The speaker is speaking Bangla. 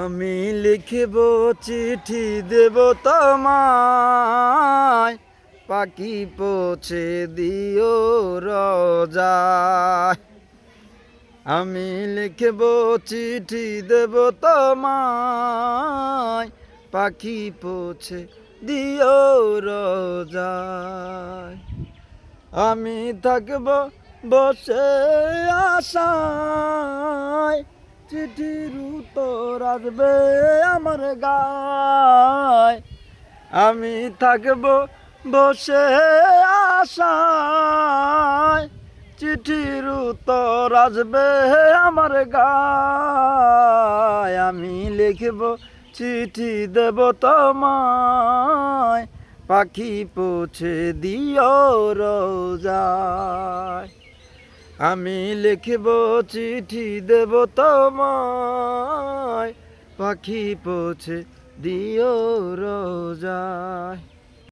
আমি লিখব চিঠি দেব তোমায়, পাখি পৌঁছে দিও রোজায়। আমি লিখব চিঠি দেব তোমায়, পাখি পৌঁছে দিও রোজায়। আমি থাকব বসে আশায়, চিঠির উত্তর আসবে আমার গায়। আমি থাকব বসে আশায়, চিঠির উত্তর আসবে আমার গায়। আমি লিখব চিঠি দেব তোমায়, পাখি পৌঁছে দিও রোজায়। আমি লিখব চিঠি দেব তোমায়, পাখি পৌঁছে দিও রোজায়।